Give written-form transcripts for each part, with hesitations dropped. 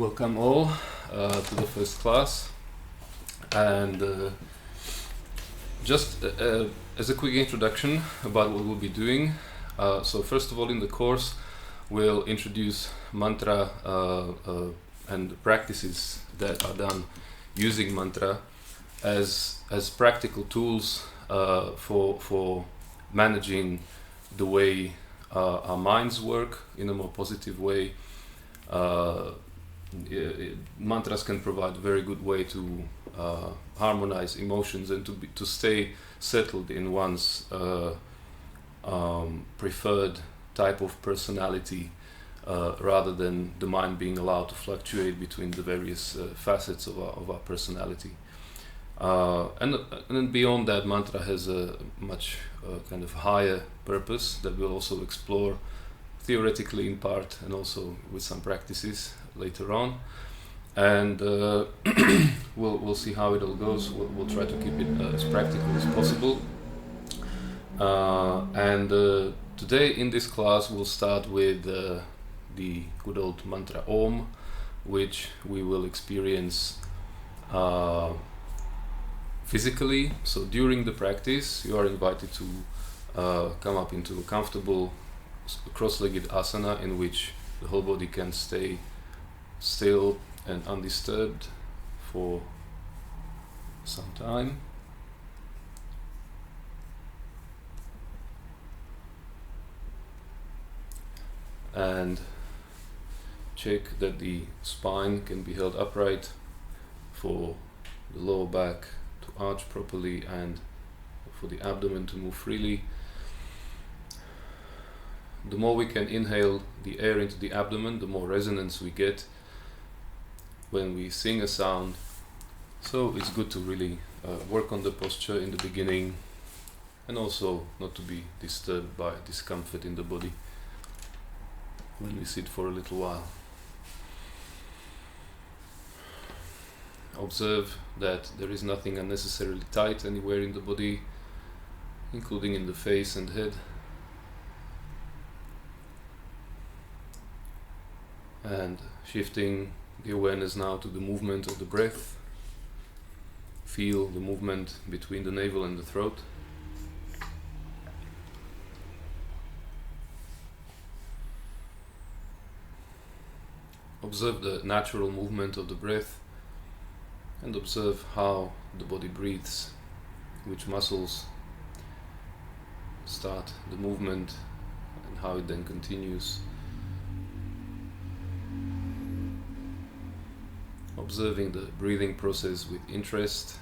Welcome all to the first class, and just as a quick introduction about what we'll be doing. So first of all, in the course we'll introduce mantra and practices that are done using mantra as practical tools for managing the way our minds work in a more positive way. Mantras can provide a very good way to harmonize emotions and to stay settled in one's preferred type of personality, rather than the mind being allowed to fluctuate between the various facets of our personality. And then beyond that, mantra has a much kind of higher purpose that we'll also explore theoretically in part, and also with some practices later on. And we'll see how it all goes. We'll try to keep it as practical as possible. And today in this class we'll start with the good old mantra Om, which we will experience physically. So during the practice you are invited to come up into a comfortable cross-legged asana in which the whole body can stay still and undisturbed for some time. And check that the spine can be held upright, for the lower back to arch properly, and for the abdomen to move freely. The more we can inhale the air into the abdomen, the more resonance we get when we sing a sound. So it's good to really work on the posture in the beginning, and also not to be disturbed by discomfort in the body when we sit for a little while. Observe that there is nothing unnecessarily tight anywhere in the body, including in the face and head. And shifting the awareness now to the movement of the breath. Feel the movement between the navel and the throat. Observe the natural movement of the breath, and observe how the body breathes, which muscles start the movement and how it then continues. Observing the breathing process with interest,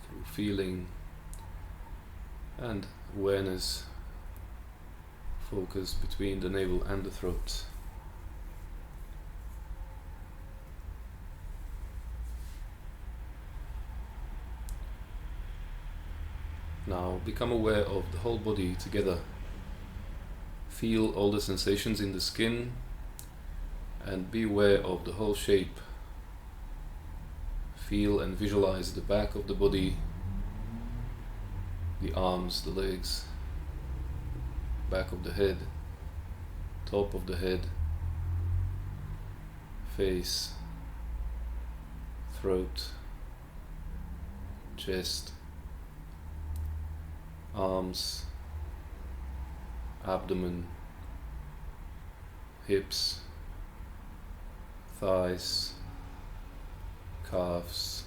through feeling and awareness, focus between the navel and the throat. Now become aware of the whole body together. Feel all the sensations in the skin and be aware of the whole shape. Feel and visualize the back of the body, the arms, the legs, back of the head, top of the head, face, throat, chest, arms, abdomen, hips, thighs, calves,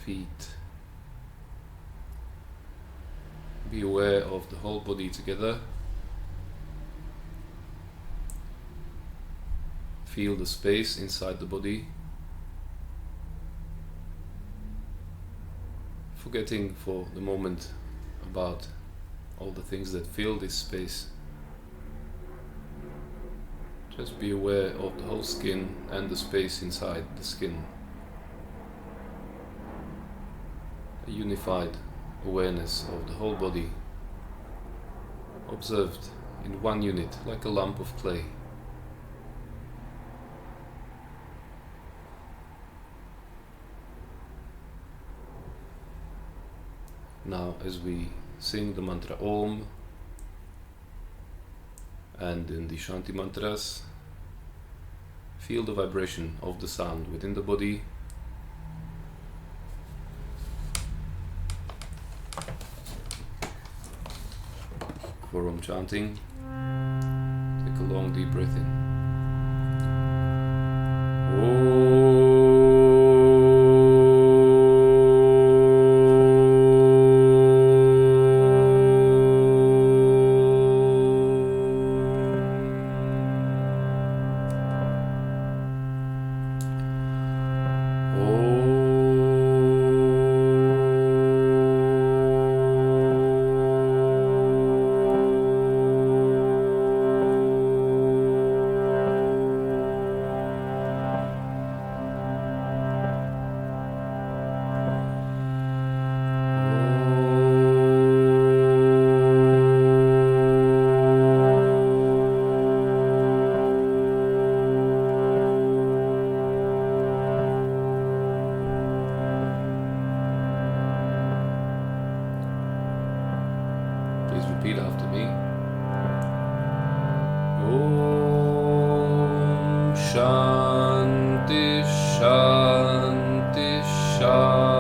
feet. Be aware of the whole body together. Feel the space inside the body, forgetting for the moment about all the things that fill this space. Just be aware of the whole skin and the space inside the skin. A unified awareness of the whole body, observed in one unit, like a lump of clay. Now, as we sing the mantra Om, And in the Shanti mantras, feel the vibration of the sound within the body. For Om chanting, take a long deep breath in. Please repeat after me. Om Shanti Shanti Shanti.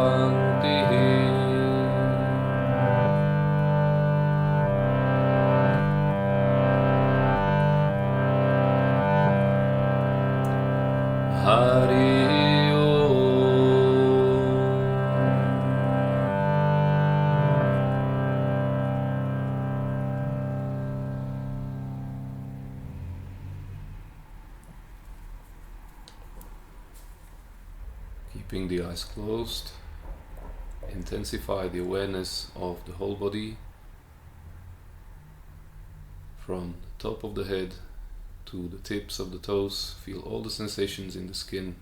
Hari Om. Keeping the eyes closed, intensify the awareness of the whole body from the top of the head to the tips of the toes. Feel all the sensations in the skin.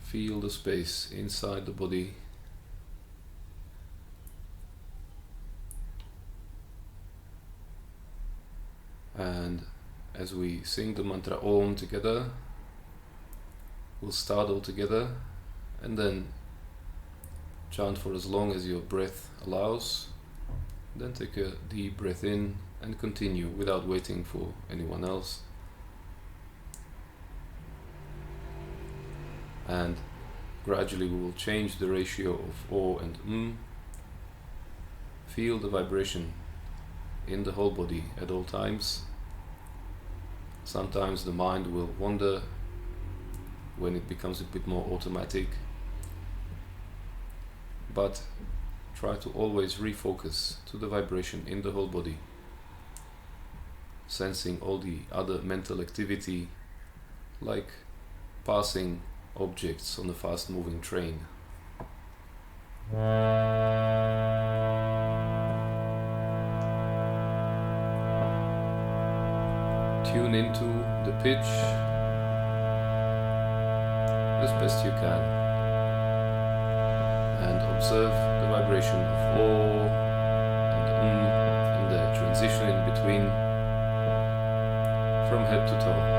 Feel the space inside the body. And as we sing the mantra Om together, we'll start all together and then chant for as long as your breath allows. Then take a deep breath in and continue without waiting for anyone else. And gradually we will change the ratio of O and Feel the vibration in the whole body at all times. Sometimes the mind will wander when it becomes a bit more automatic, but try to always refocus to the vibration in the whole body, sensing all the other mental activity like passing objects on a fast-moving train. Tune into the pitch as best you can and observe the vibration of O and the transition in between from head to toe.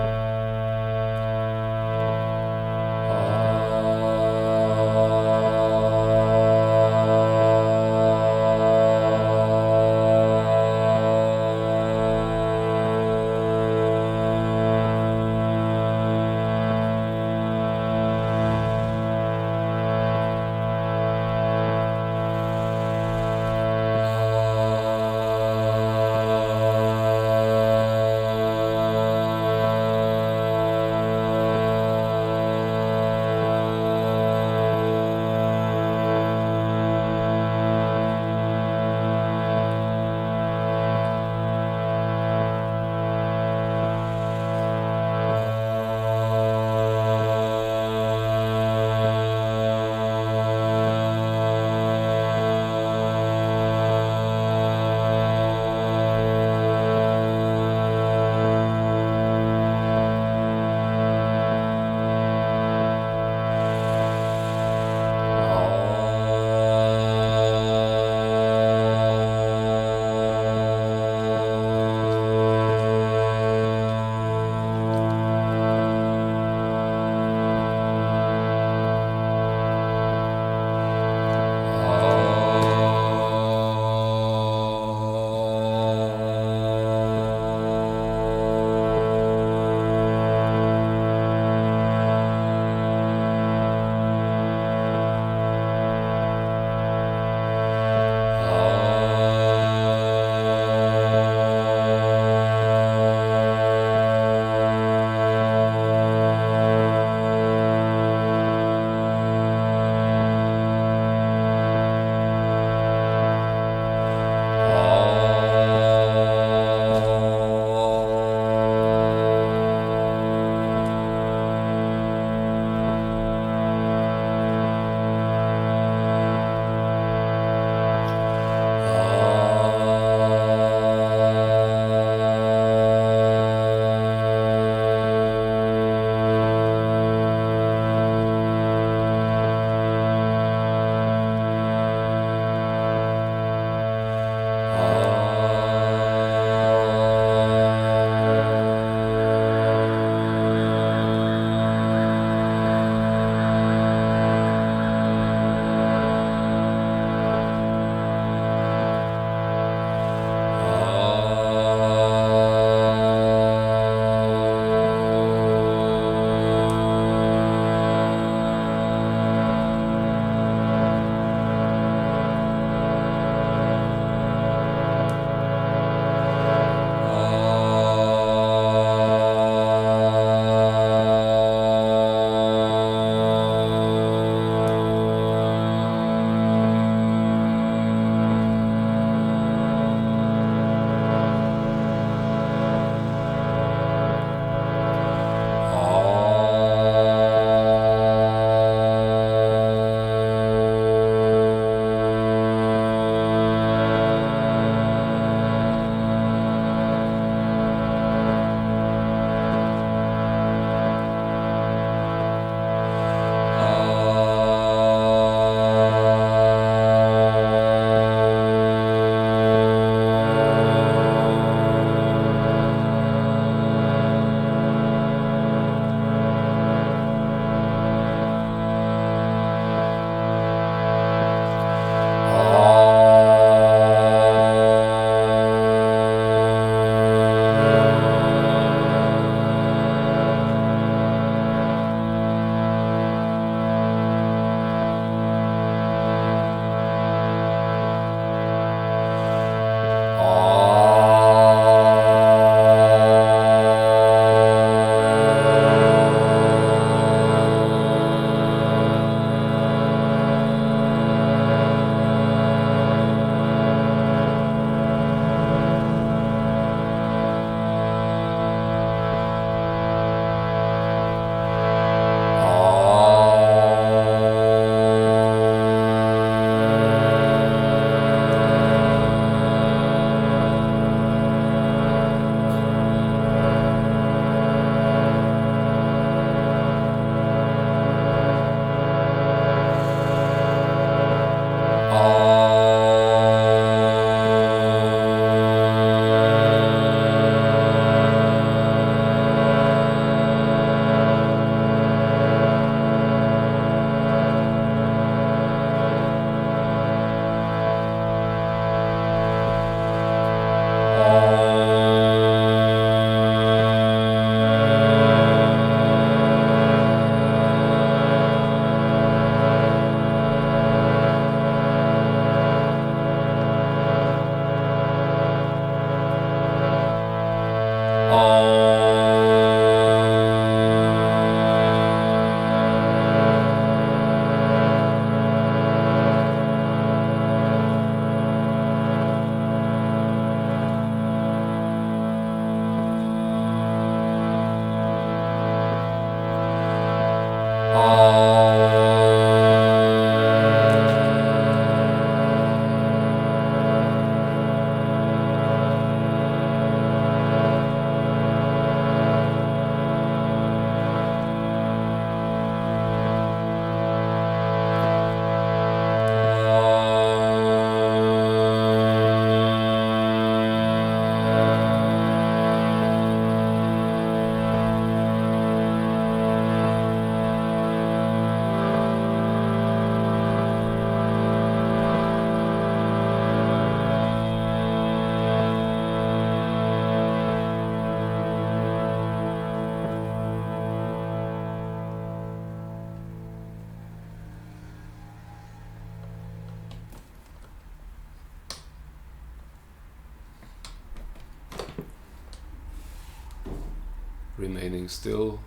Remaining still,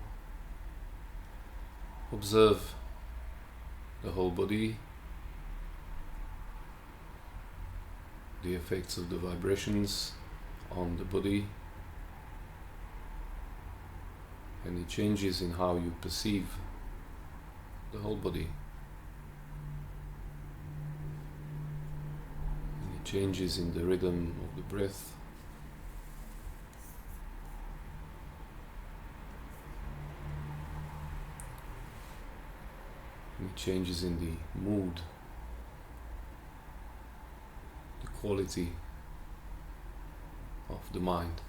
observe the whole body, the effects of the vibrations on the body, any changes in how you perceive the whole body, any changes in the rhythm of the breath. Any changes in the mood, the quality of the mind.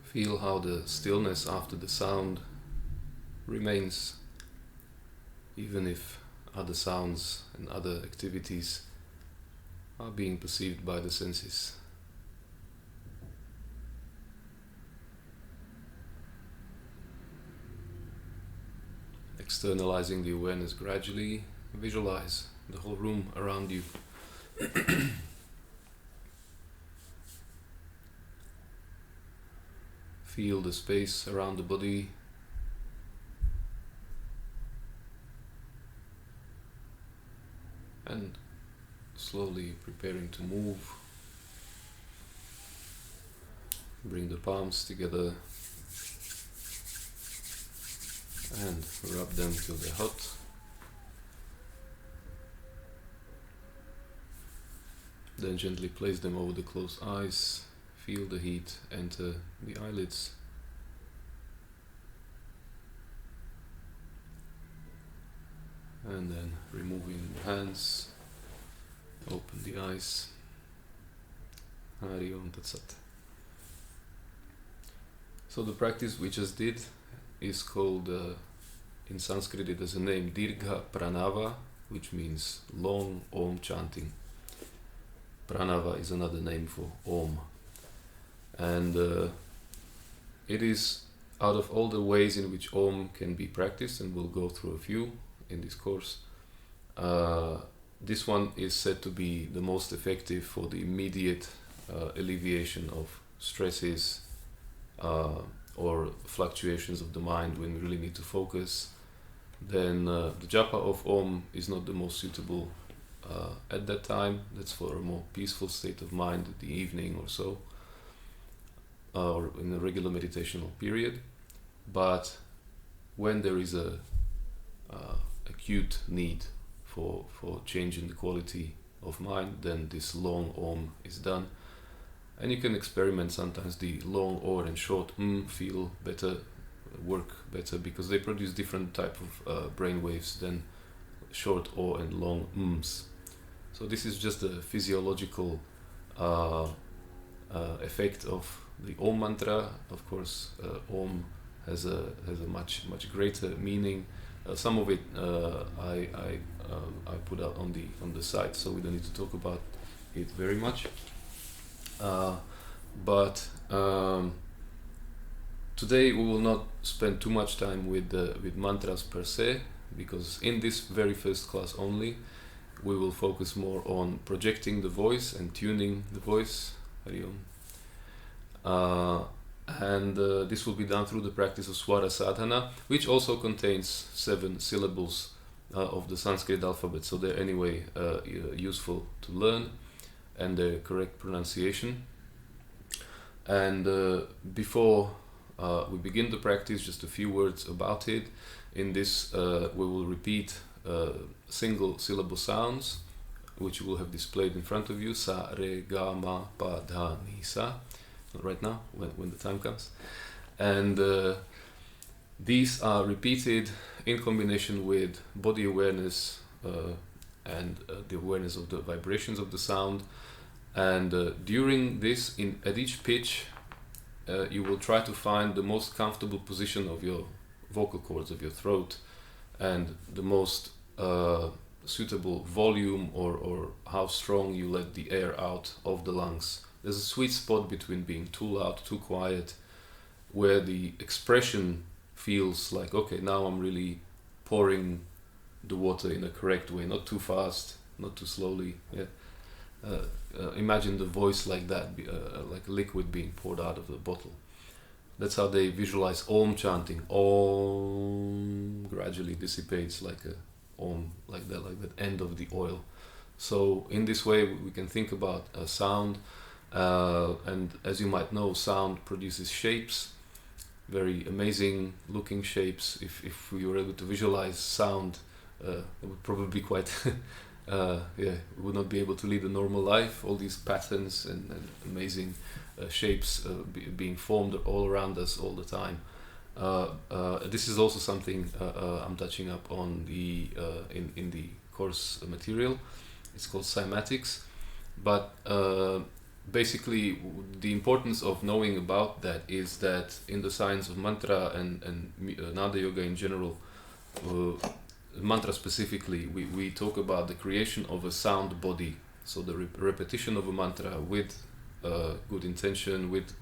Feel how the stillness after the sound remains, even if other sounds and other activities are being perceived by the senses. Externalizing the awareness gradually, visualize the whole room around you. Feel the space around the body. And slowly preparing to move. Bring the palms together and rub them till they're hot. Then gently place them over the closed eyes. Feel the heat enter the eyelids. And then removing the hands, open the eyes. Hari Om Tat Sat. So the practice we just did is called, in Sanskrit it has a name, Dirgha Pranava, which means long Om chanting. Pranava is another name for Om. And it is, out of all the ways in which Om can be practiced, and we'll go through a few in this course, this one is said to be the most effective for the immediate alleviation of stresses or fluctuations of the mind when we really need to focus. Then the japa of Om is not the most suitable at that time. That's for a more peaceful state of mind at the evening or so, or in a regular meditational period. But when there is a acute need for changing the quality of mind, then this long Om is done. And you can experiment sometimes the long or and short feel better, work better, because they produce different type of brain waves than short O and long ms. So this is just a physiological effect of the Om mantra. Of course, Om has a much greater meaning Some of it I put out on the site, so we don't need to talk about it very much. But today we will not spend too much time with mantras per se, because in this very first class only, we will focus more on projecting the voice and tuning the voice. Hari Om. And this will be done through the practice of Swara Sadhana, which also contains 7 syllables of the Sanskrit alphabet, so they're anyway useful to learn, and their correct pronunciation. And before we begin the practice, just a few words about it. In this we will repeat single syllable sounds, which you will have displayed in front of you: sa, re, ga, ma, pa, dha, ni, sa. Not right now, when the time comes. And these are repeated in combination with body awareness and the awareness of the vibrations of the sound. And during this, at each pitch, you will try to find the most comfortable position of your vocal cords, of your throat, and the most suitable volume or how strong you let the air out of the lungs. There's a sweet spot between being too loud, too quiet, where the expression feels like, okay, now I'm really pouring the water in a correct way, not too fast, not too slowly. Yeah. Imagine the voice like that, like liquid being poured out of the bottle. That's how they visualize Om chanting. Om gradually dissipates like a Om, like that end of the oil. So in this way we can think about a sound, and as you might know, sound produces shapes, very amazing looking shapes. If we were able to visualize sound, it would probably be quite we would not be able to lead a normal life. All these patterns and amazing shapes being formed all around us all the time. This is also something I'm touching up on in the course material. It's called cymatics, but basically the importance of knowing about that is that in the science of mantra and Nada Yoga in general, mantra specifically, we talk about the creation of a sound body. So the repetition of a mantra with good intention, with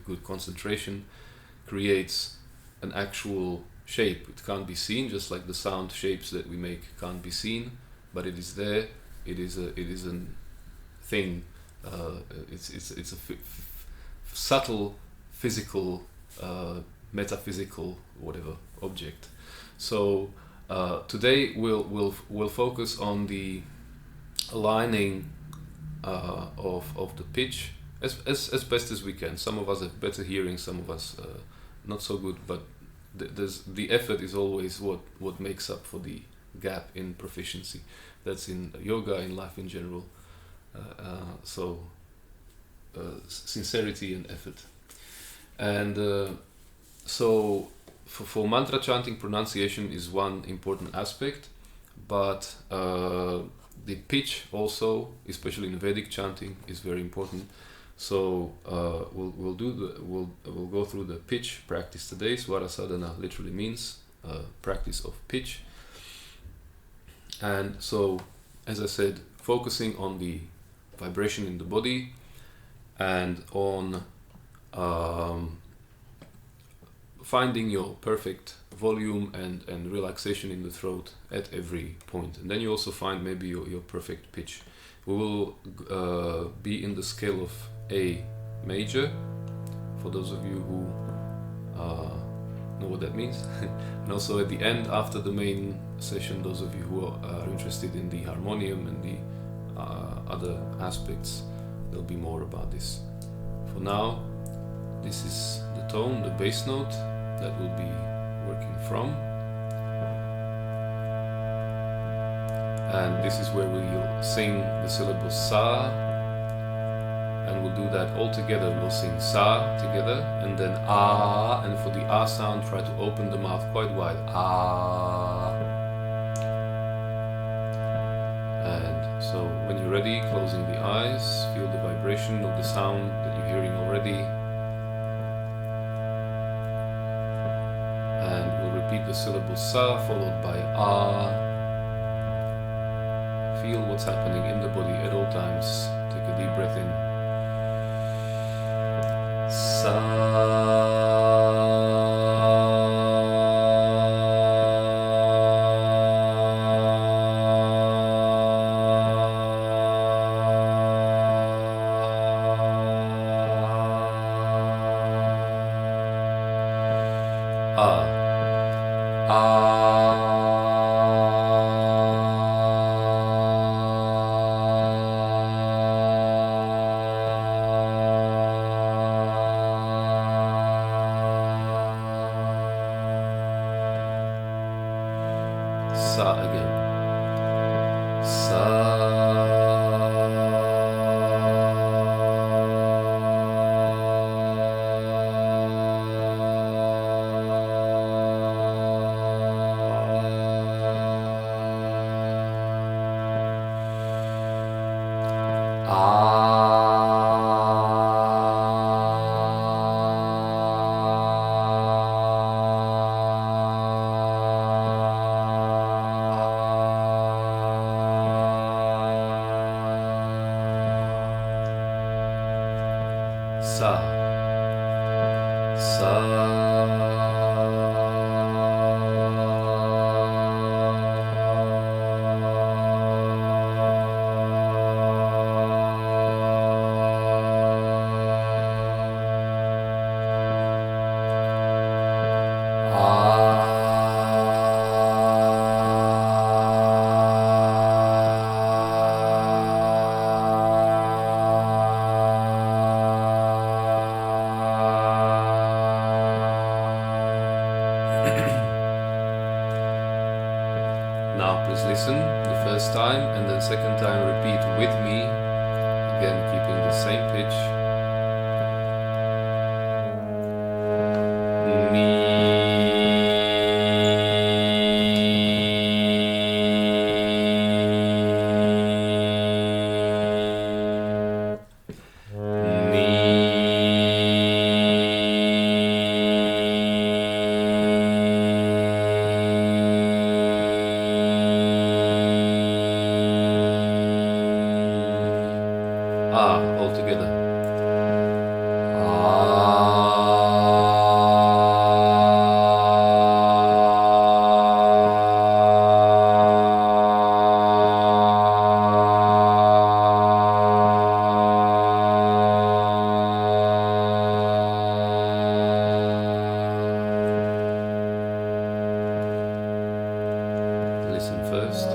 good concentration, creates an actual shape. It can't be seen, just like the sound shapes that we make can't be seen, but it is there. It is a thing. It's a subtle, physical, metaphysical, whatever object. So today we'll focus on the aligning of the pitch as best as we can. Some of us have better hearing, some of us not so good, but the effort is always what makes up for the gap in proficiency. That's in yoga, in life in general. So sincerity and effort. And so for mantra chanting, pronunciation is one important aspect, but the pitch also, especially in Vedic chanting, is very important. So we'll go through the pitch practice today. Swara Sadhana literally means practice of pitch. And so, as I said, focusing on the vibration in the body and on finding your perfect volume and relaxation in the throat at every point. And then you also find maybe your perfect pitch. We will be in the scale of A major, for those of you who know what that means. And also at the end, after the main session, those of you who are interested in the harmonium and the other aspects, there'll be more about this. For now, this is the tone, the bass note that we'll be working from. And this is where we'll sing the syllable sa, and we'll do that all together. We'll sing sa together, and then ah, and for the ah sound, try to open the mouth quite wide. Ah. And so when you're ready, closing the eyes, feel the vibration of the sound that you're hearing already. And we'll repeat repeat the syllable sa followed by a. Feel what's happening in the body at all times. Take a deep breath in. Sa. Sa again. Sa. Sa. Now please listen the first time and then second time repeat with me, again keeping the same pitch. All together. Listen first.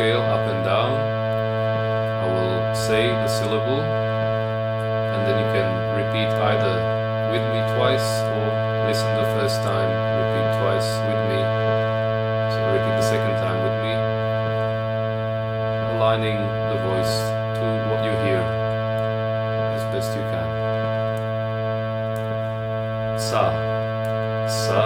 scale up and down. I will say the syllable, and then you can repeat either with me twice or listen the first time, repeat twice with me. So repeat the second time with me, aligning the voice to what you hear as best you can. Sa, sa.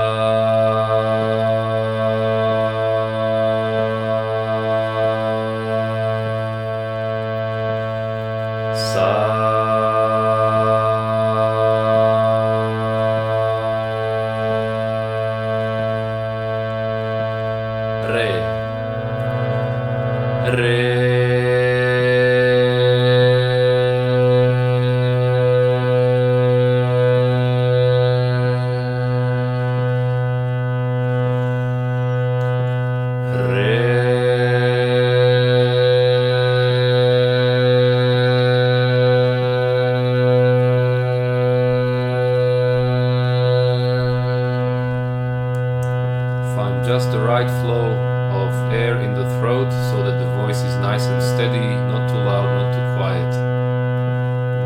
Just the right flow of air in the throat so that the voice is nice and steady, not too loud, not too quiet.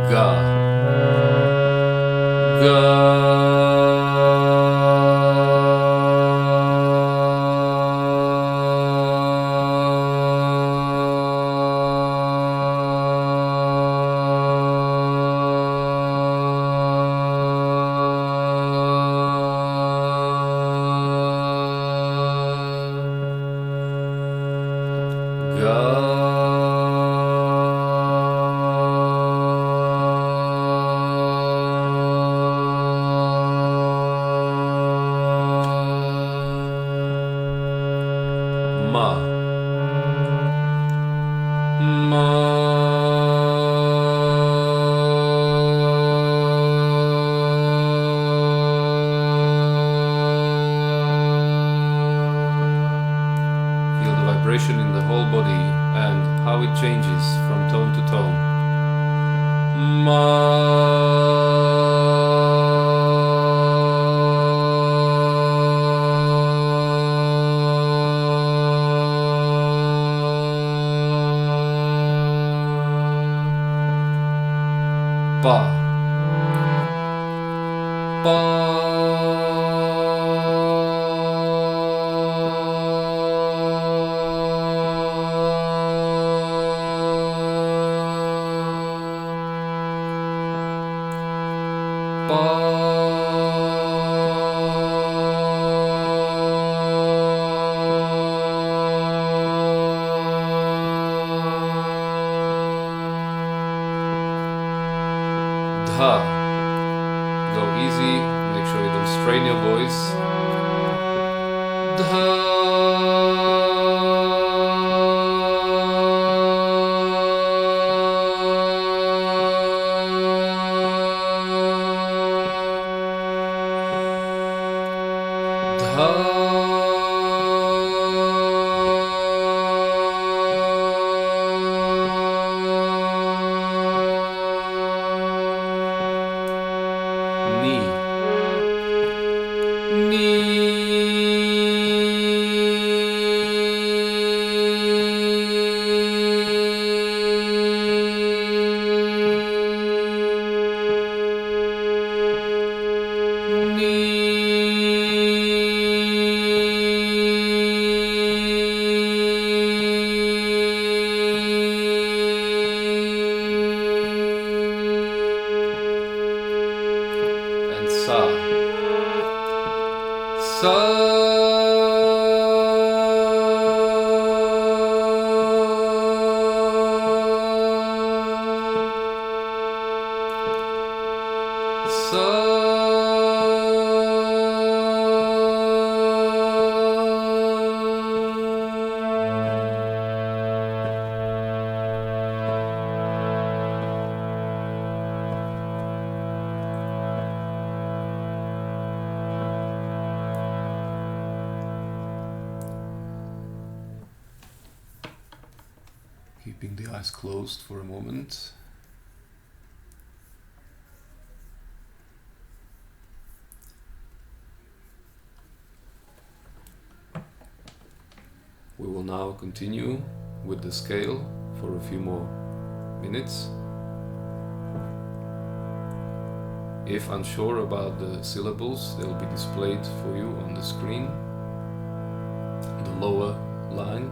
Ga. Ga. In the whole body and how it changes from tone to tone. Pa. Pa. Dha. Go easy, make sure you don't strain your voice. Dha. Keeping the eyes closed for a moment. We will now continue with the scale for a few more minutes. If unsure about the syllables, they'll be displayed for you on the screen, the lower line.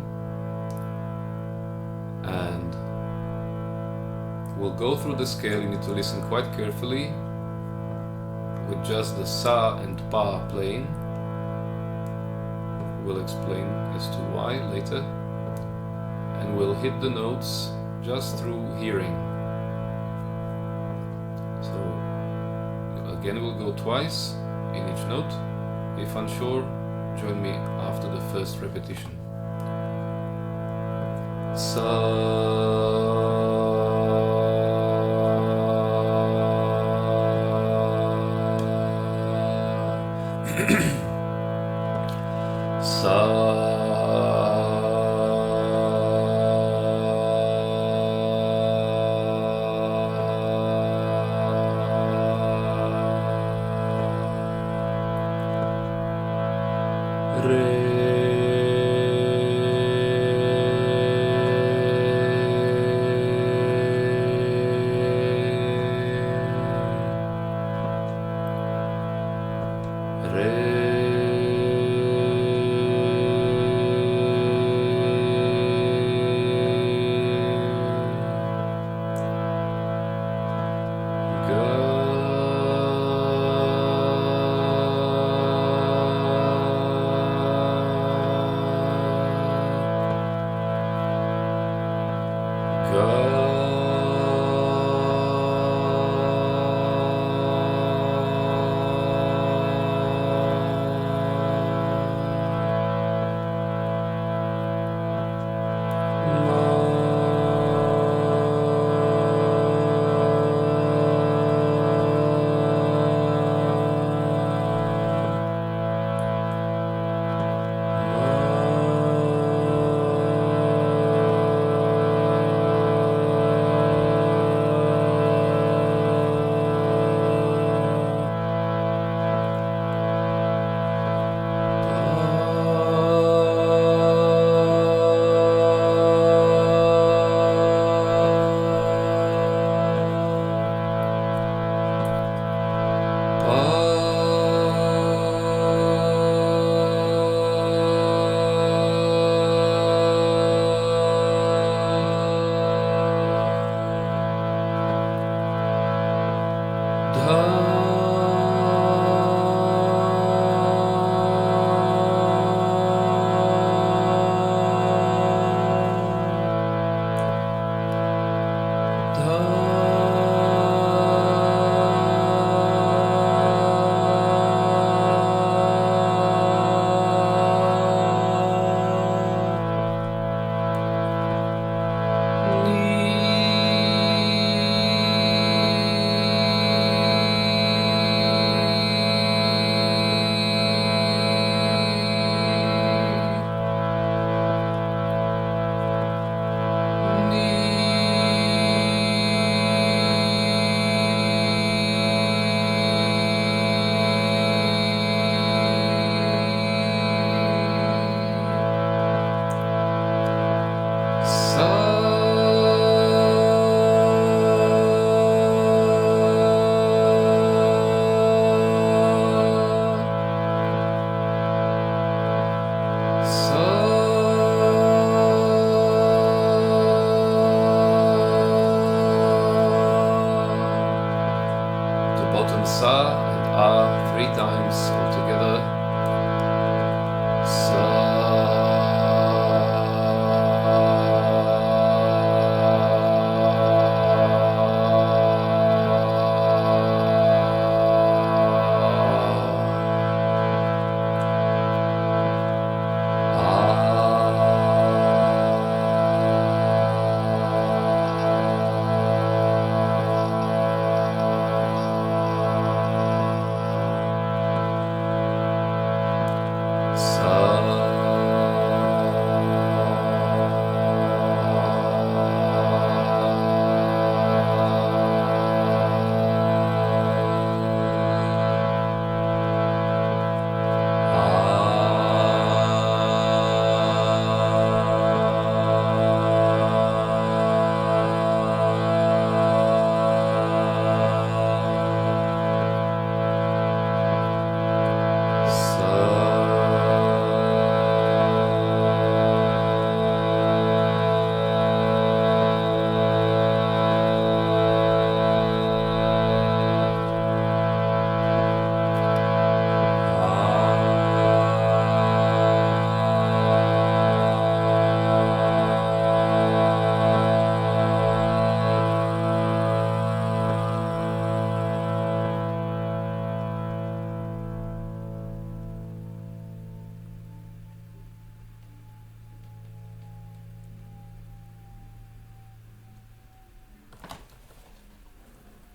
And we'll go through the scale. You need to listen quite carefully with just the sa and pa playing. We'll explain as to why later. And we'll hit the notes just through hearing. So again, we'll go twice in each note. If unsure, join me after the first repetition. Sa.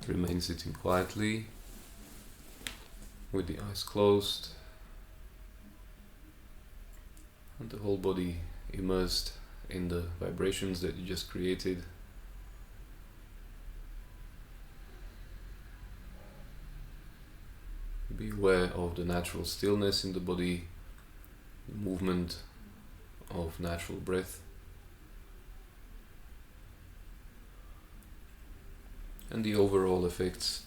Remain sitting quietly with the eyes closed and the whole body immersed in the vibrations that you just created. Be aware of the natural stillness in the body, the movement of natural breath, and the overall effects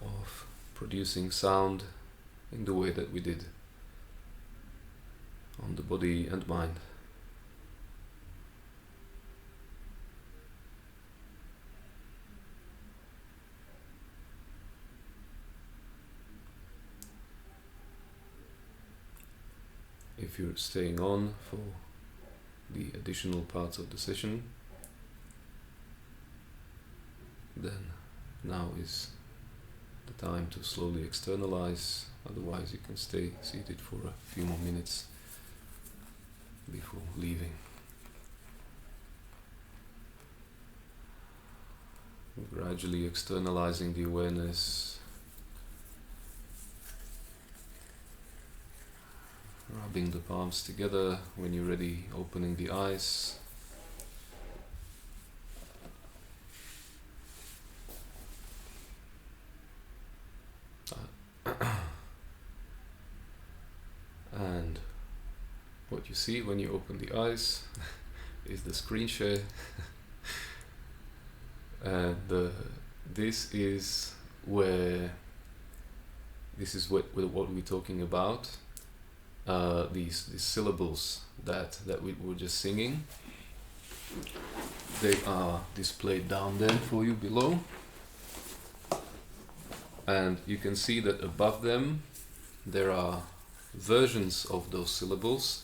of producing sound in the way that we did on the body and mind. If you're staying on for the additional parts of the session, then now is the time to slowly externalize. Otherwise you can stay seated for a few more minutes before leaving. Gradually externalizing the awareness, rubbing the palms together. When you're ready, opening the eyes. And what you see when you open the eyes is the screen share. And this is what we're talking about. These syllables that we were just singing, they are displayed down there for you below, and you can see that above them there are versions of those syllables,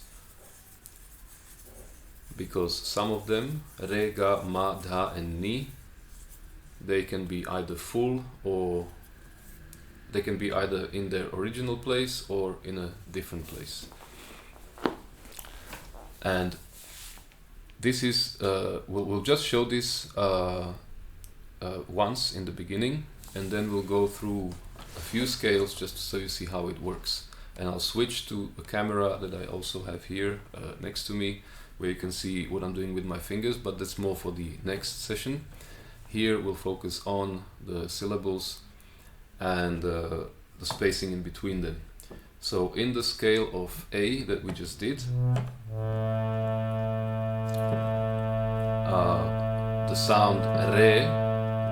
because some of them, re, ga, ma, dha and ni, they can be either full or they can be either in their original place or in a different place. And this is, we'll just show this once in the beginning, and then we'll go through a few scales just so you see how it works. And I'll switch to a camera that I also have here next to me, where you can see what I'm doing with my fingers, but that's more for the next session. Here we'll focus on the syllables and the spacing in between them. So in the scale of A that we just did, the sound re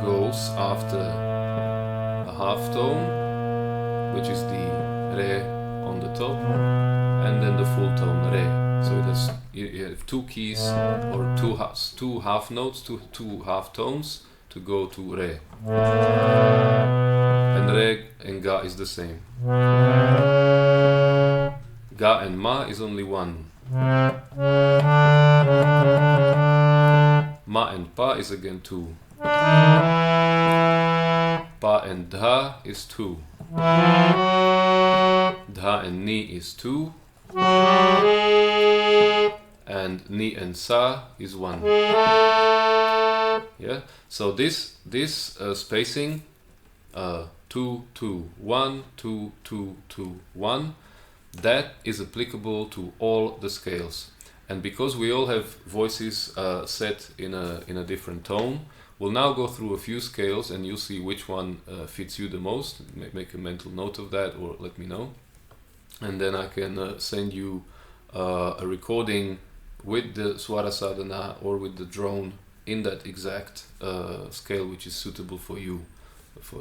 goes after a half tone, which is the re on the top, and then the full tone re. So that's, you have two keys or two half notes, two half tones to go to re. And re and ga is the same. Ga and ma is only one. Ma and pa is again two. Pa and dha is two. Dha and ni is two. And ni and sa is one. Yeah. So this spacing, 2 2 1 2 2 2 1, that is applicable to all the scales. And because we all have voices set in a different tone, we'll now go through a few scales and you'll see which one fits you the most. Make a mental note of that or let me know. And then I can send you a recording with the Swara Sadhana or with the drone in that exact scale which is suitable for you.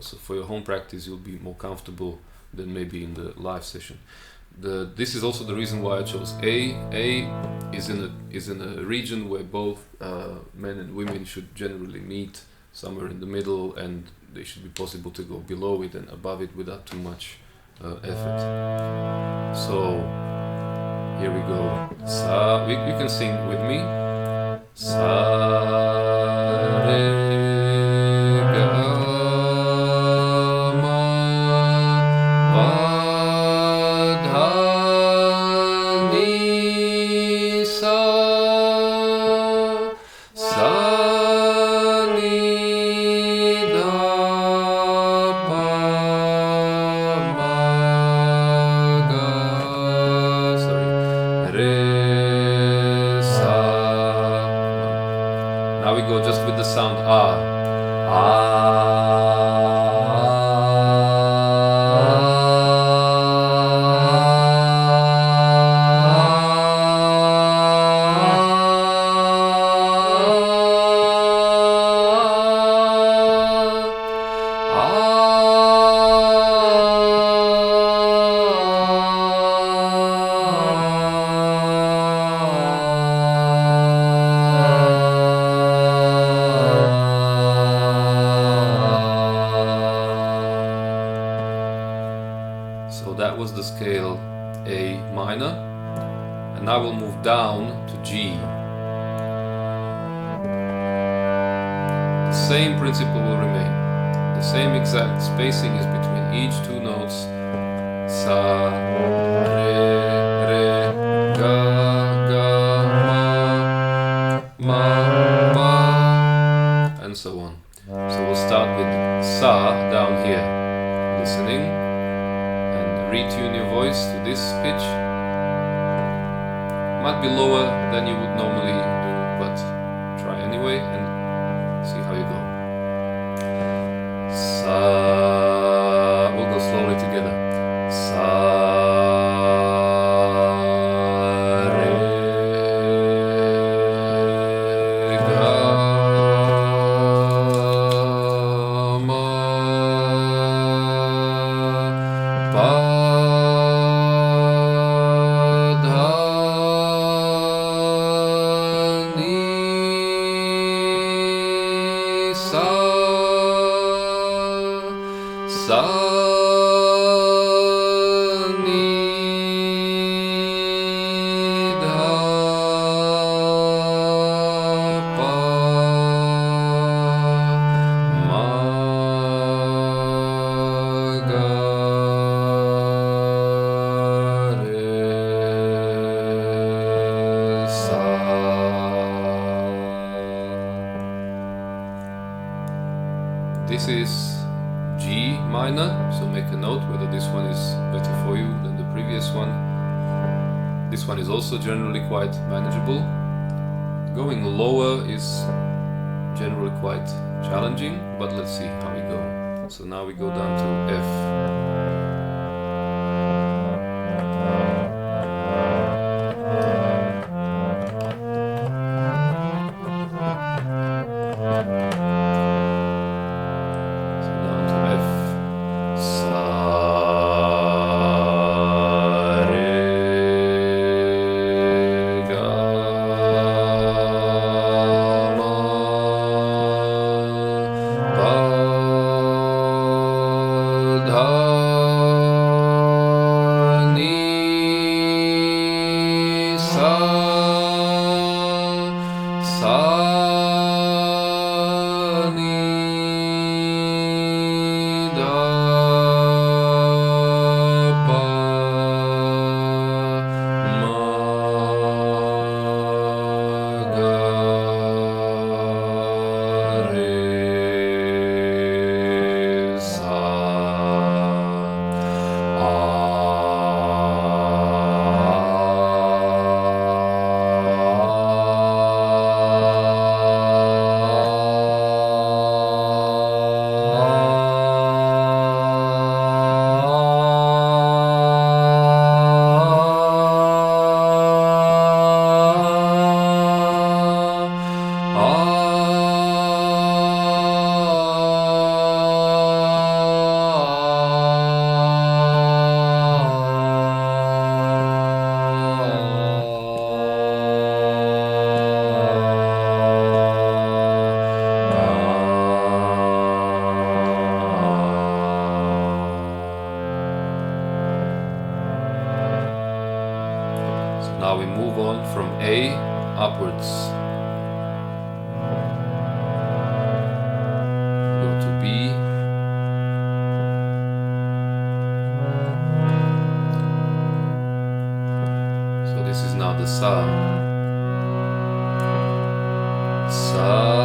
So for your home practice you'll be more comfortable than maybe in the live session. This is also the reason why I chose A. A is in a region where both men and women should generally meet somewhere in the middle, and they should be possible to go below it and above it without too much effort. So here we go. Sa. You can sing with me. Sa re. Sa ni da A minor, and now we'll move down to G. The same principle will remain. The same exact spacing is between each two notes. Sa, re, ga, ma, and so on. So we'll start with sa down here, listening, and retune your voice to this pitch. Might be lower than you would normally do, but try anyway and see how you go. Sa, we'll go slowly together. Sa, This is G minor, so make a note whether this one is better for you than the previous one. This one is also generally quite manageable. Going lower is generally quite challenging, but let's see how we go. So now we go down to F. Now we move on from A upwards. Go to B. So this is now the Sa. Sa.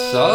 Sa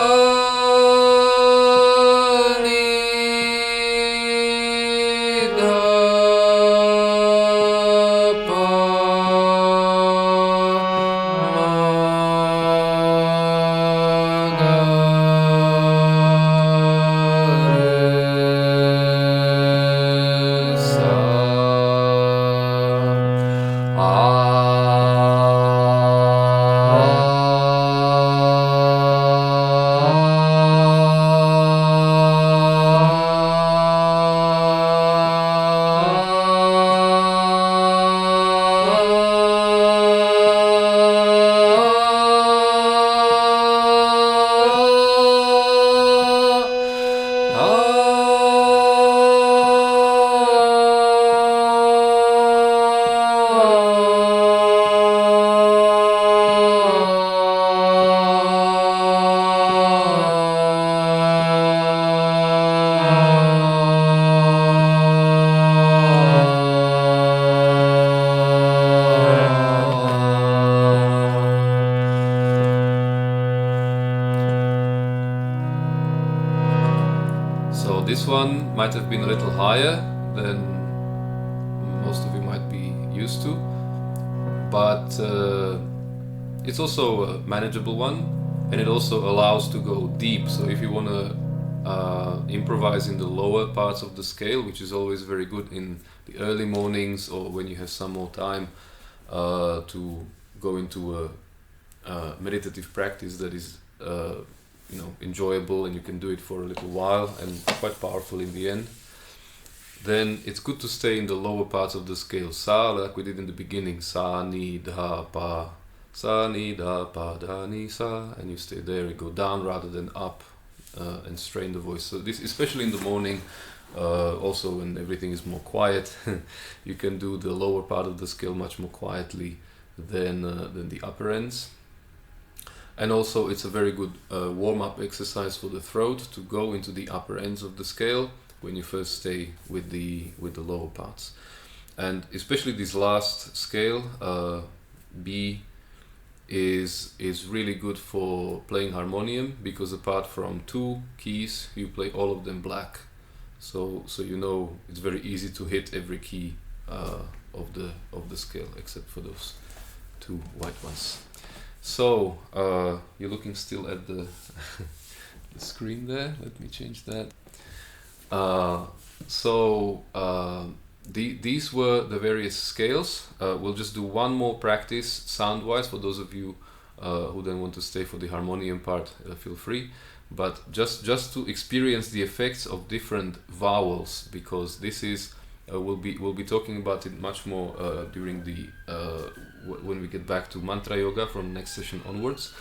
This one might have been a little higher than most of you might be used to, but it's also a manageable one, and it also allows to go deep. So if you want to improvise in the lower parts of the scale, which is always very good in the early mornings or when you have some more time to go into a meditative practice that is enjoyable, and you can do it for a little while and quite powerful in the end, then it's good to stay in the lower parts of the scale. Sa, like we did in the beginning, sa, ni, da, pa, sa, ni, da, pa, da, ni, sa, and you stay there and go down rather than up and strain the voice. So this, especially in the morning, also when everything is more quiet, you can do the lower part of the scale much more quietly than the upper ends. And also it's a very good warm-up exercise for the throat to go into the upper ends of the scale when you first stay with the lower parts. And especially this last scale, B, is really good for playing harmonium, because apart from 2 keys, you play all of them black. So you know it's very easy to hit every key of the scale except for those 2 white ones. So you're looking still at the the screen there. Let me change that. These were the various scales. We'll just do one more practice sound-wise. For those of you who don't want to stay for the harmonium part, feel free. But just to experience the effects of different vowels, because this is we'll be talking about it much more during the when we get back to mantra yoga from next session onwards.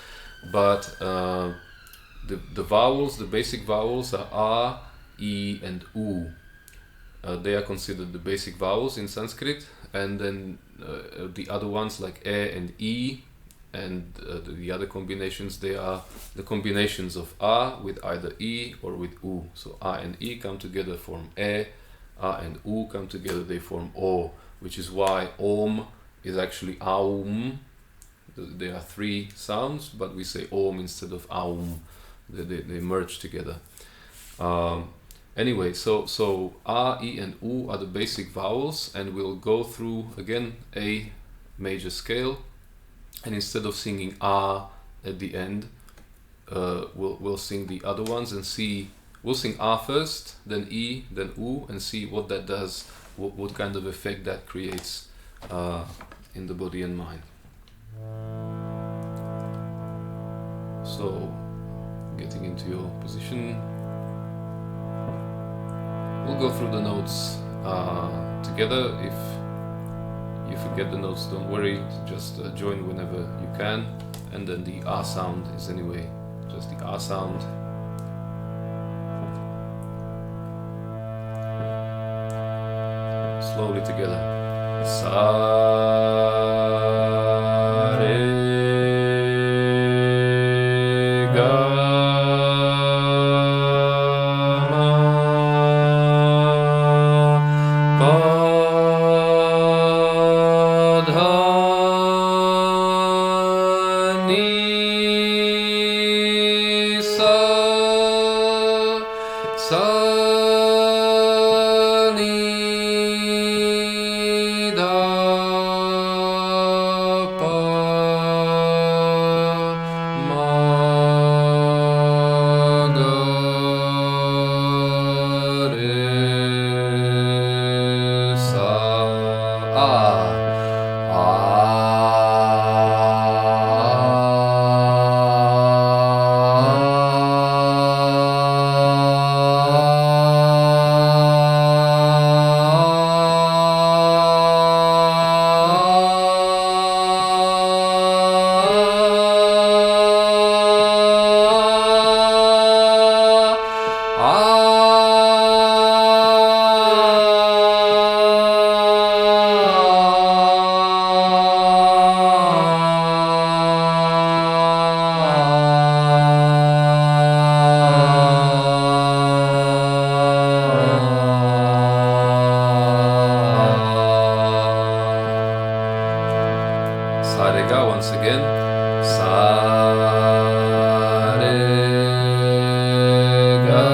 But the vowels, the basic vowels are A, E, and U. They are considered the basic vowels in Sanskrit, and then the other ones like E and E, and the other combinations, they are the combinations of A with either E or with U. So A and E come together, form E. A and U come together, they form O, which is why Om is actually Aum. There are 3 sounds, but we say Om instead of Aum. They merge together. Anyway, so A, E, and U are the basic vowels, and we'll go through again a major scale, and instead of singing A at the end, we'll sing the other ones and see. We'll sing A first, then E, then U, and see what that does, what kind of effect that creates in the body and mind. So, getting into your position. We'll go through the notes together. If you forget the notes, don't worry, just join whenever you can. And then the A sound is anyway just the A sound. Slowly together. Sa, re, ga, ma, pa, dha, ni, sa, sa, once again. Sa, re, ga,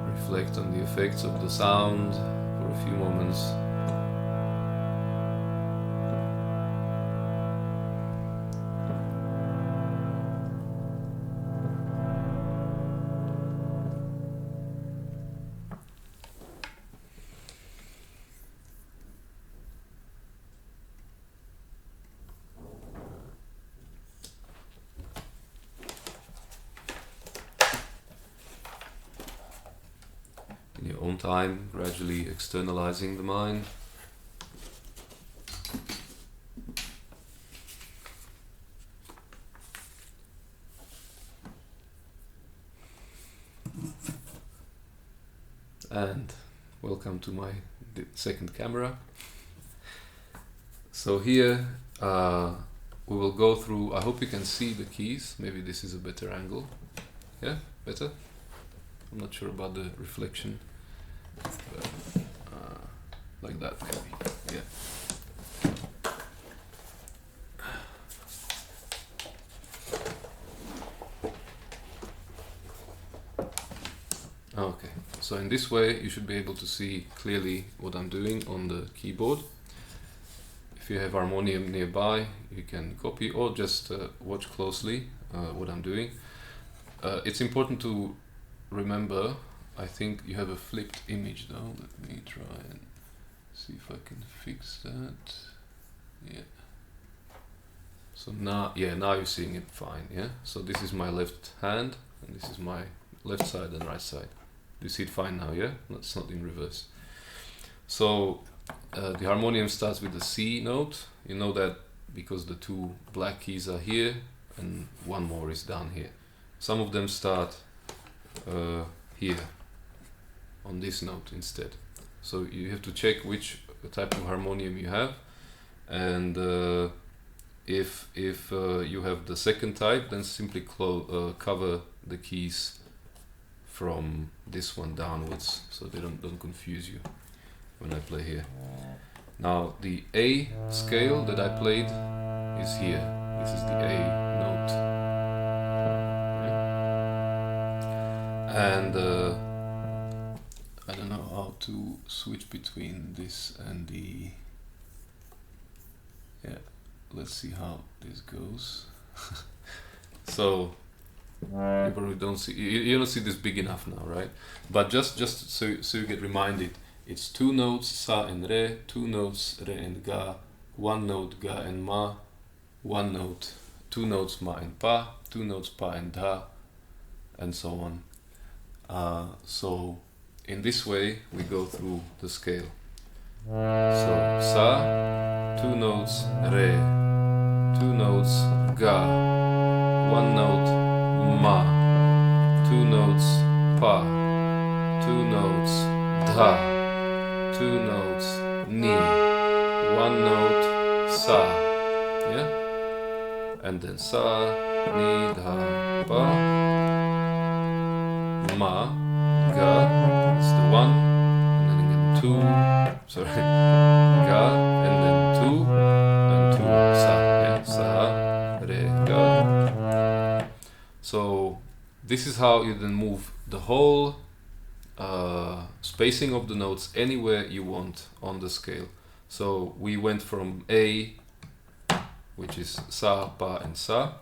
Reflect on the effects of the sound for a few moments. In your own time, gradually externalizing the mind. And welcome to my second camera. So here we will go through, I hope you can see the keys, maybe this is a better angle. Yeah, better? I'm not sure about the reflection, but like that maybe, yeah. Okay, so in this way you should be able to see clearly what I'm doing on the keyboard. If you have harmonium nearby, you can copy or just watch closely what I'm doing. It's important to remember, I think you have a flipped image though. Let me try and see if I can fix that. Yeah. So now, yeah, now you're seeing it fine, yeah? So this is my left hand, and this is my left side and right side. Do you see it fine now, yeah? That's not in reverse. So the harmonium starts with the C note. You know that because the two black keys are here, and one more is down here. Some of them start here, on this note instead. So you have to check which type of harmonium you have, and if you have the second type, then simply cover the keys from this one downwards, so they don't confuse you when I play here. Now the A scale that I played is here. This is the A note. And I don't know how to switch between this and the, yeah, let's see how this goes. So you probably don't see, you don't see this big enough now, right? But just so you get reminded, it's 2 notes sa and re, 2 notes re and ga, 1 note ga and ma, 1 note, 2 notes ma and pa, 2 notes pa and da, and so on. So in this way we go through the scale. So sa, 2 notes re, 2 notes ga, 1 note ma, 2 notes pa, 2 notes dha, 2 notes ni, 1 note sa, yeah, and then sa, ni, dha, pa, ma, ga, it's the 1, and then again 2, sorry, ga, and then 2, and 2, sa, yeah, sa, re, ga. So this is how you then move the whole spacing of the notes anywhere you want on the scale. So we went from A, which is sa, pa and sa,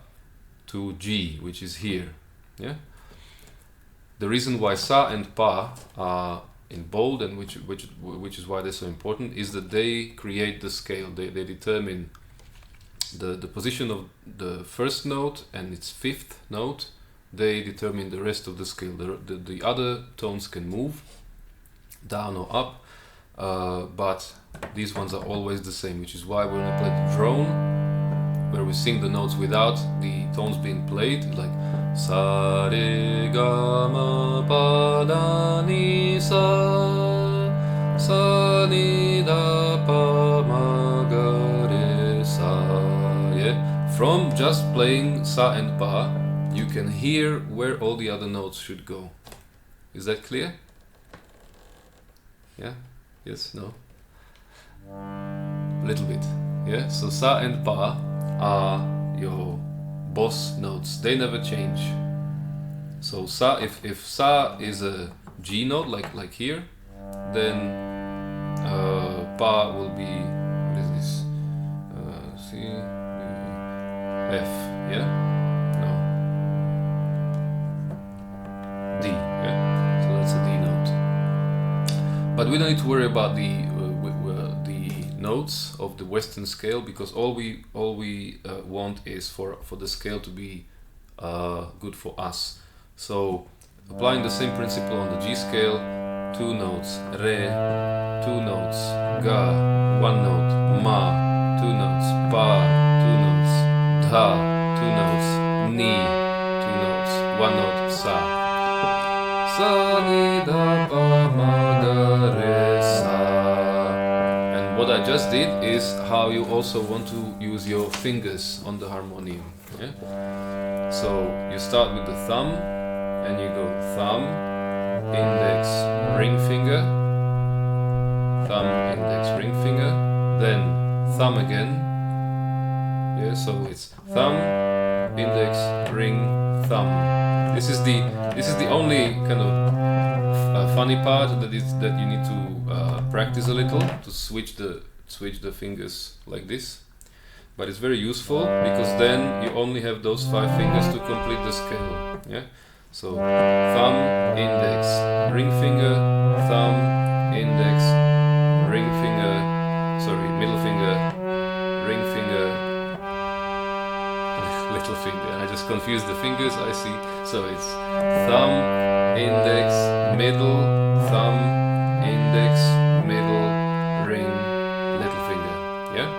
to G, which is here. Yeah. The reason why sa and pa are in bold, and which is why they're so important, is that they create the scale. They determine the position of the first note and its 5th note. They determine the rest of the scale. The other tones can move down or up, but these ones are always the same, which is why when we play the drone, where we sing the notes without the tones being played, like sa re ga ma pa da ni sa, sa ni da pa ma ga re sa, yeah. From just playing sa and pa, you can hear where all the other notes should go. Is that clear? Yeah? Yes? No? A little bit. Yeah? So sa and pa are your boss notes. They never change. So sa, if sa is a G note, like here, then pa will be, what is this? C, F, yeah? No. D, yeah? So that's a D note. But we don't need to worry about the notes of the Western scale, because all we want is for the scale to be good for us. So applying the same principle on the G scale, 2 notes re, 2 notes ga, 1 note ma, 2 notes pa, 2 notes dha, 2 notes ni, 2 notes, 1 note sa, sa ni dha pa ma ga re sa. What I just did is how you also want to use your fingers on the harmonium. Yeah? So you start with the thumb and you go thumb, index, ring finger, thumb, index, ring finger, then thumb again. Yeah, so it's thumb, index, ring, thumb. This is the only kind of funny part that you need to practice a little, to switch the fingers like this, but it's very useful because then you only have those 5 fingers to complete the scale. Yeah, so thumb, index, ring finger, thumb, index, ring finger, sorry, middle finger, ring finger, little finger. I just confused the fingers, I see. So it's thumb, index, middle, thumb, index, middle, ring, little finger. Yeah?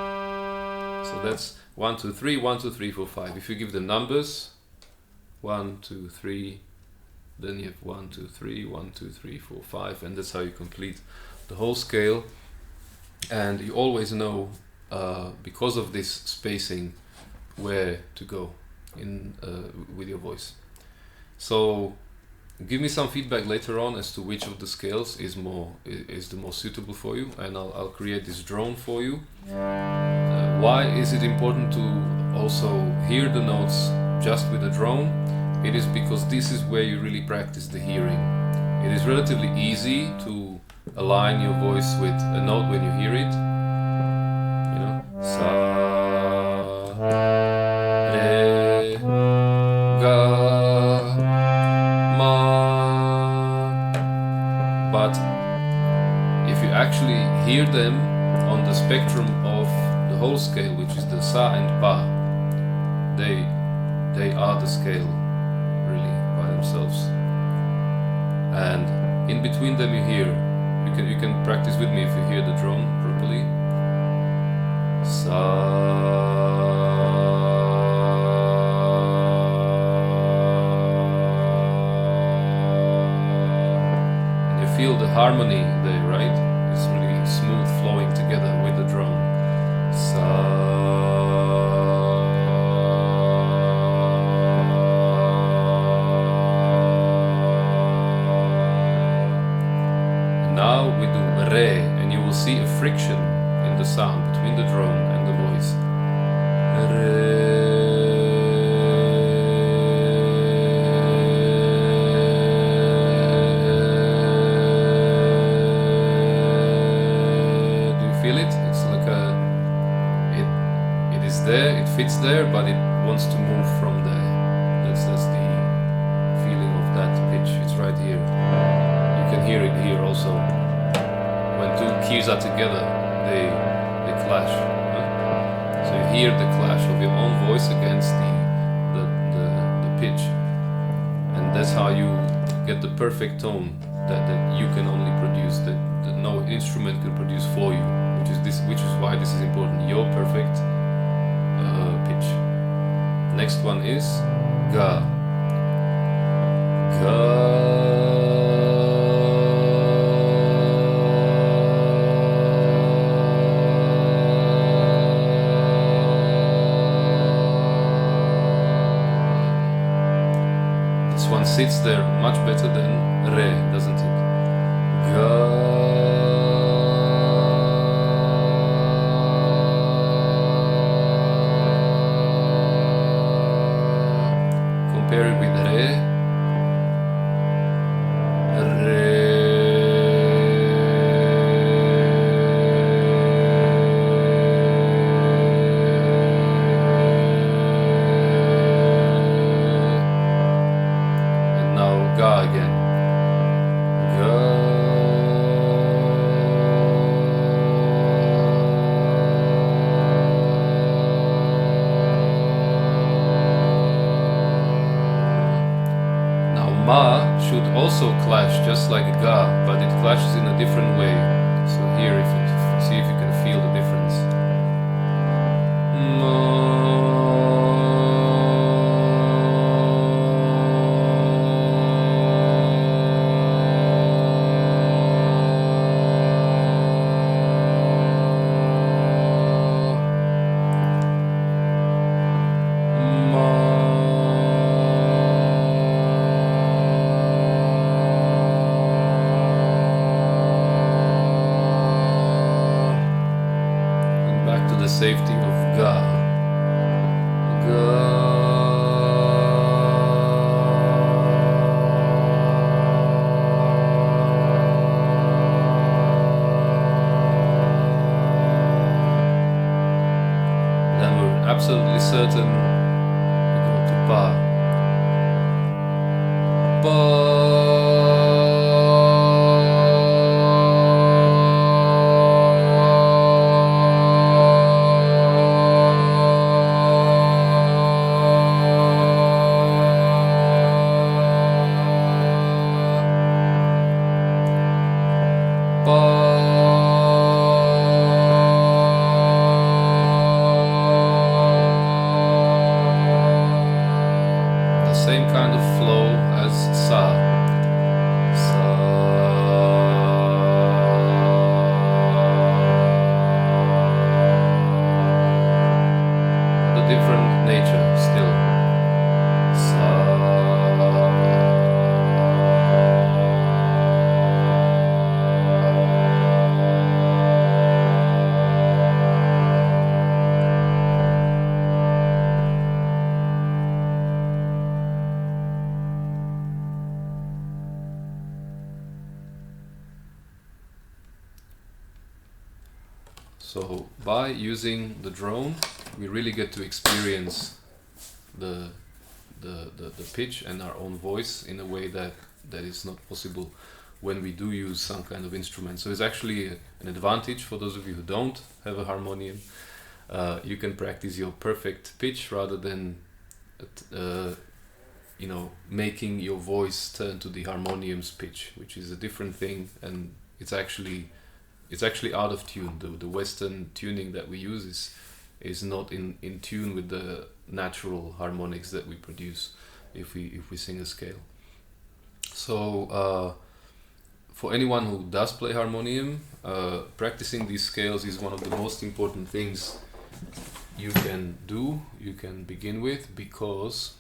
So that's 1, 2, 3, 1, 2, 3, 4, 5. If you give the numbers 1, 2, 3, then you have 1, 2, 3, 1, 2, 3, 4, 5, and that's how you complete the whole scale. And you always know, because of this spacing, where to go in with your voice. So give me some feedback later on as to which of the scales is the most suitable for you, and I'll create this drone for you. Why is it important to also hear the notes just with the drone? It is because this is where you really practice the hearing. It is relatively easy to align your voice with a note when you hear it. You know, sa, re, hear them on the spectrum of the whole scale, which is the sa and pa. They are the scale, really, by themselves. And in between them, you hear. You can practice with me if you hear the drum properly. Sa. Feel the harmony there, right? It's really smooth flowing together with the drum. Sa. And now we do re, and you will see a friction in the sound between the drum and the voice. Re. There, it fits there, but it wants to move from there. That's the feeling of that pitch. It's right here. You can hear it here also. When two keys are together, they clash. So you hear the clash of your own voice against the pitch, and that's how you get the perfect tone that you can only produce, that no instrument can produce for you. Which is why this is important. Your perfect pitch. Next one is ga. Ga. This one sits there much better than re, doesn't it? Ga. Compare it with re. Re. And now ga again. Ga. Ma should also clash just like ga, but it clashes in a different way. So here, see if you can feel the difference. Ma. The safety of ga. Ga. Then we're absolutely certain we go to pa. Pa. Same kind of flow as sa. Sa. The different nature still. Sa. So by using the drone, we really get to experience the pitch and our own voice in a way that is not possible when we do use some kind of instrument. So it's actually an advantage for those of you who don't have a harmonium. You can practice your perfect pitch rather than making your voice turn to the harmonium's pitch, which is a different thing, and it's actually out of tune. The Western tuning that we use is not in tune with the natural harmonics that we produce if we sing a scale. So for anyone who does play harmonium, practicing these scales is one of the most important things you can begin with, because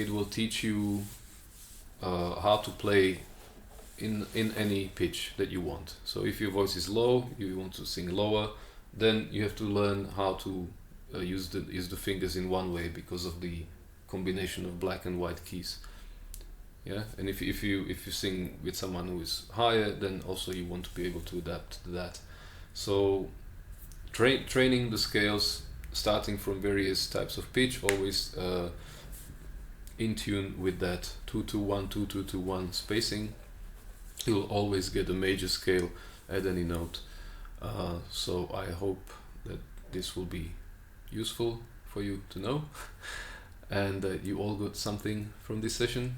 it will teach you how to play in any pitch that you want. So if your voice is low, you want to sing lower, then you have to learn how to use the fingers in one way because of the combination of black and white keys. Yeah, and if you sing with someone who is higher, then also you want to be able to adapt to that. So training the scales, starting from various types of pitch, always in tune with that 2-2-1, 2-2-2-1 spacing. You'll always get a major scale at any note. So I hope that this will be useful for you to know, and that you all got something from this session.